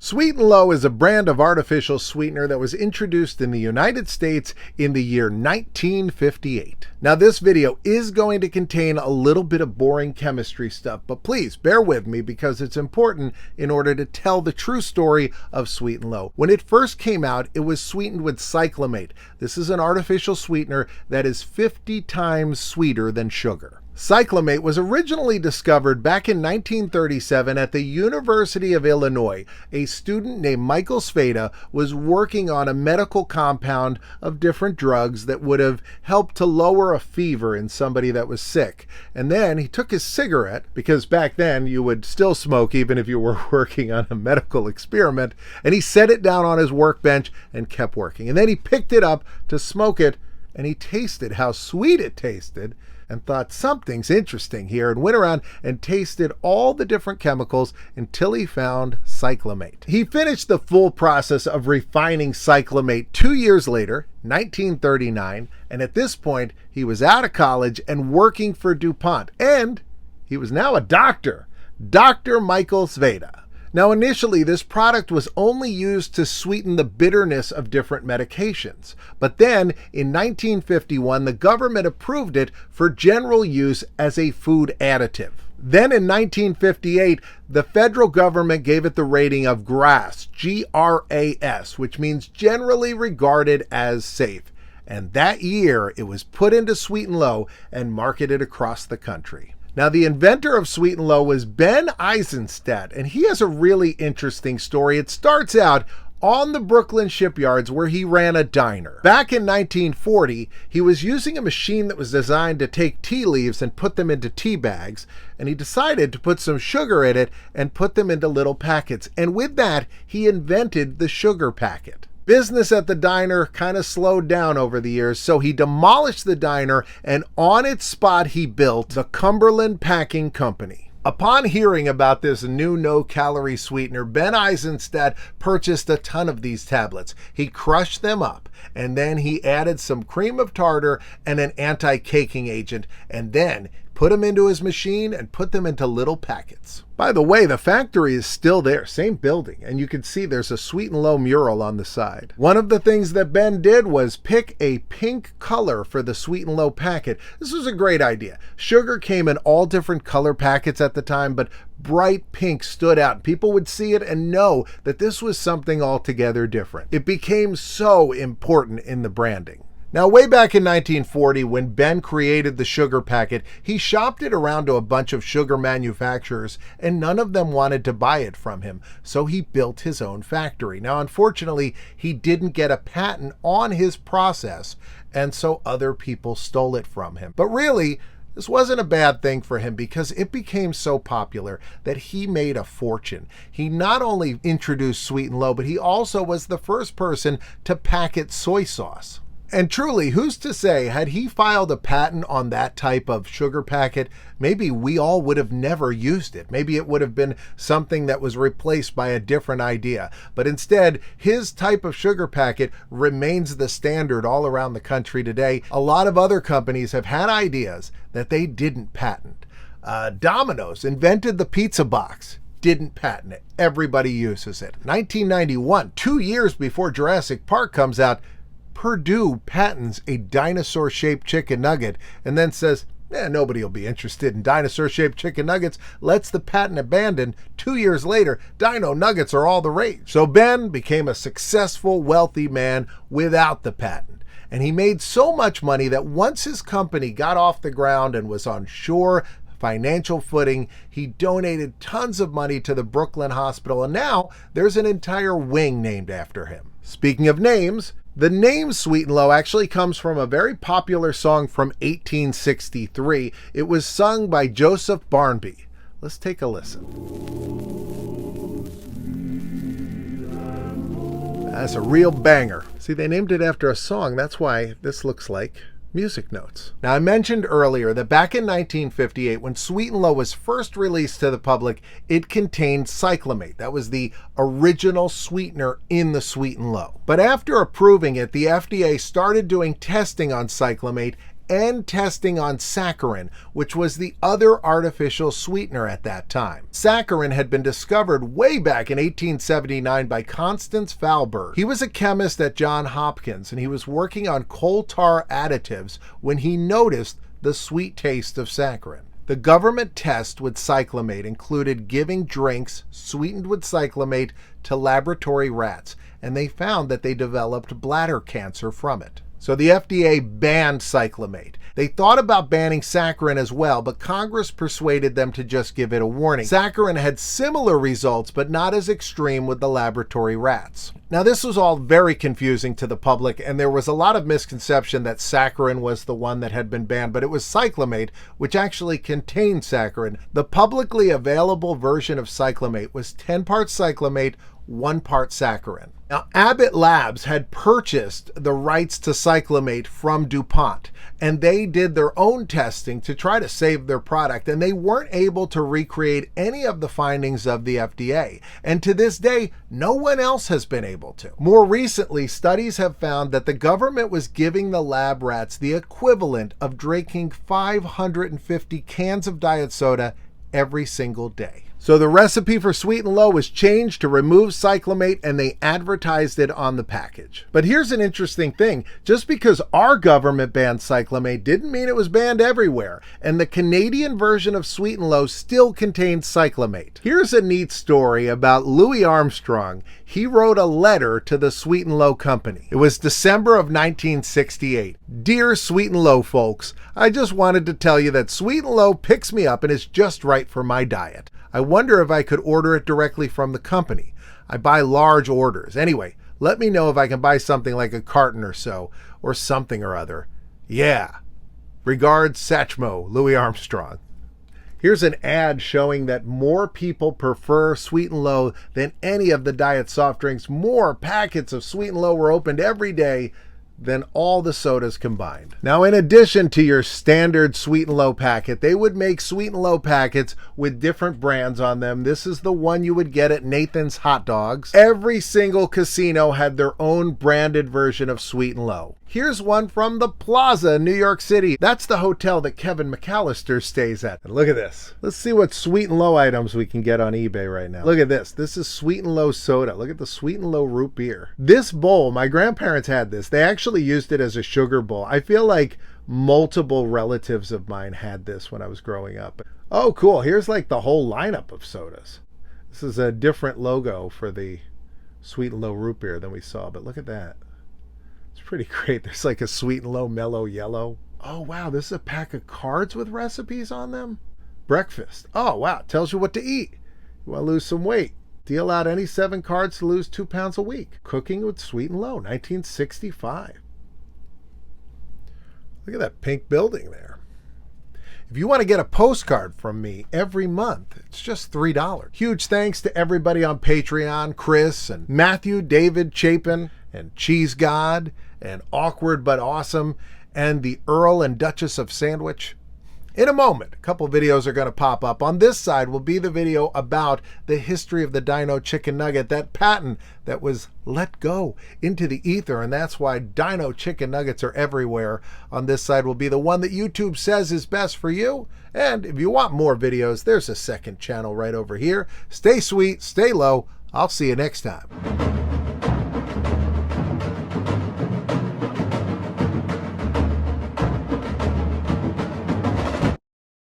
Sweet and Low is a brand of artificial sweetener that was introduced in the United States in the year 1958. Now, this video is going to contain a little bit of boring chemistry stuff, but please bear with me because it's important in order to tell the true story of Sweet and Low. When it first came out, it was sweetened with cyclamate. This is an artificial sweetener that is 50 times sweeter than sugar. Cyclamate was originally discovered back in 1937 at the University of Illinois. A student named Michael Sveda was working on a medical compound of different drugs that would have helped to lower a fever in somebody that was sick. And then he took his cigarette, because back then you would still smoke even if you were working on a medical experiment, and he set it down on his workbench and kept working. And then he picked it up to smoke it, and he tasted how sweet it tasted and thought something's interesting here, and went around and tasted all the different chemicals until he found cyclamate. He finished the full process of refining cyclamate 2 years later, 1939, and at this point he was out of college and working for DuPont, and he was now a doctor, Dr. Michael Sveda. Now, initially, this product was only used to sweeten the bitterness of different medications. But then, in 1951, the government approved it for general use as a food additive. Then in 1958, the federal government gave it the rating of GRAS, G-R-A-S, which means generally regarded as safe. And that year, it was put into Sweet and Low and marketed across the country. Now, the inventor of Sweet and Low was Ben Eisenstadt, and he has a really interesting story. It starts out on the Brooklyn shipyards where he ran a diner. Back in 1940, he was using a machine that was designed to take tea leaves and put them into tea bags, and he decided to put some sugar in it and put them into little packets. And with that, he invented the sugar packet. Business at the diner kind of slowed down over the years, so he demolished the diner, and on its spot he built the Cumberland Packing Company. Upon hearing about this new no-calorie sweetener, Ben Eisenstadt purchased a ton of these tablets. He crushed them up, and then he added some cream of tartar and an anti-caking agent, and then put them into his machine and put them into little packets. By the way, the factory is still there, same building, and you can see there's a Sweet and Low mural on the side. One of the things that Ben did was pick a pink color for the Sweet and Low packet. This was a great idea. Sugar came in all different color packets at the time, but bright pink stood out. People would see it and know that this was something altogether different. It became so important in the branding. Now, way back in 1940, when Ben created the sugar packet, he shopped it around to a bunch of sugar manufacturers, and none of them wanted to buy it from him, so he built his own factory. Now, unfortunately, he didn't get a patent on his process, and so other people stole it from him. But really, this wasn't a bad thing for him because it became so popular that he made a fortune. He not only introduced Sweet and Low, but he also was the first person to packet soy sauce. And truly, who's to say, had he filed a patent on that type of sugar packet, maybe we all would have never used it. Maybe it would have been something that was replaced by a different idea. But instead, his type of sugar packet remains the standard all around the country today. A lot of other companies have had ideas that they didn't patent. Domino's invented the pizza box. Didn't patent it. Everybody uses it. 1991, 2 years before Jurassic Park comes out, Purdue patents a dinosaur-shaped chicken nugget and then says, nobody will be interested in dinosaur-shaped chicken nuggets. Lets the patent abandoned. 2 years later, dino nuggets are all the rage. So Ben became a successful, wealthy man without the patent. And he made so much money that once his company got off the ground and was on sure financial footing, he donated tons of money to the Brooklyn Hospital, and now there's an entire wing named after him. Speaking of names, the name Sweet and Low actually comes from a very popular song from 1863. It was sung by Joseph Barnby. Let's take a listen. That's a real banger. See, they named it after a song. That's why this looks like music notes. Now, I mentioned earlier that back in 1958, when Sweet and Low was first released to the public, it contained cyclamate. That was the original sweetener in the Sweet and Low. But after approving it, the FDA started doing testing on cyclamate, and testing on saccharin, which was the other artificial sweetener at that time. Saccharin had been discovered way back in 1879 by Constance Falberg. He was a chemist at Johns Hopkins, and he was working on coal tar additives when he noticed the sweet taste of saccharin. The government test with cyclamate included giving drinks sweetened with cyclamate to laboratory rats, and they found that they developed bladder cancer from it. So the FDA banned cyclamate. They thought about banning saccharin as well, but Congress persuaded them to just give it a warning. Saccharin had similar results, but not as extreme with the laboratory rats. Now, this was all very confusing to the public, and there was a lot of misconception that saccharin was the one that had been banned, but it was cyclamate, which actually contained saccharin. The publicly available version of cyclamate was 10 parts cyclamate, 1 part saccharin. Now, Abbott Labs had purchased the rights to cyclamate from DuPont, and they did their own testing to try to save their product, and they weren't able to recreate any of the findings of the FDA. And to this day, no one else has been able to. More recently, studies have found that the government was giving the lab rats the equivalent of drinking 550 cans of diet soda every single day. So the recipe for Sweet and Low was changed to remove cyclamate, and they advertised it on the package. But here's an interesting thing. Just because our government banned cyclamate didn't mean it was banned everywhere. And the Canadian version of Sweet and Low still contains cyclamate. Here's a neat story about Louis Armstrong. He wrote a letter to the Sweet and Low company. It was December of 1968. Dear Sweet and Low folks, I just wanted to tell you that Sweet and Low picks me up and is just right for my diet. I wonder if I could order it directly from the company. I buy large orders. Anyway, let me know if I can buy something like a carton or so, or something or other. Yeah. Regards, Satchmo, Louis Armstrong. Here's an ad showing that more people prefer Sweet and Low than any of the diet soft drinks. More packets of Sweet and Low were opened every day than all the sodas combined. Now, in addition to your standard Sweet and Low packet, they would make Sweet and Low packets with different brands on them. This is the one you would get at Nathan's Hot Dogs. Every single casino had their own branded version of Sweet and Low. Here's one from the Plaza in New York City. That's the hotel that Kevin McAllister stays at. And look at this. Let's see what Sweet and Low items we can get on eBay right now. Look at this. This is Sweet and Low soda. Look at the Sweet and Low root beer. This bowl, my grandparents had this. They actually used it as a sugar bowl. I feel like multiple relatives of mine had this when I was growing up. Oh, cool. Here's like the whole lineup of sodas. This is a different logo for the Sweet and Low root beer than we saw, but look at that. It's pretty great. There's like a Sweet and Low mellow yellow. Oh, wow. This is a pack of cards with recipes on them. Breakfast. Oh, wow. It tells you what to eat. You want to lose some weight. Deal out any 7 cards to lose 2 pounds a week. Cooking with Sweet and Low, 1965. Look at that pink building there. If you want to get a postcard from me every month, it's just $3. Huge thanks to everybody on Patreon, Chris and Matthew, David, Chapin, and Cheese God, and Awkward But Awesome, and the Earl and Duchess of Sandwich. In a moment, a couple videos are going to pop up. On this side will be the video about the history of the Dino Chicken Nugget, that patent that was let go into the ether, and that's why Dino Chicken Nuggets are everywhere. On this side will be the one that YouTube says is best for you. And if you want more videos, there's a second channel right over here. Stay sweet, stay low. I'll see you next time.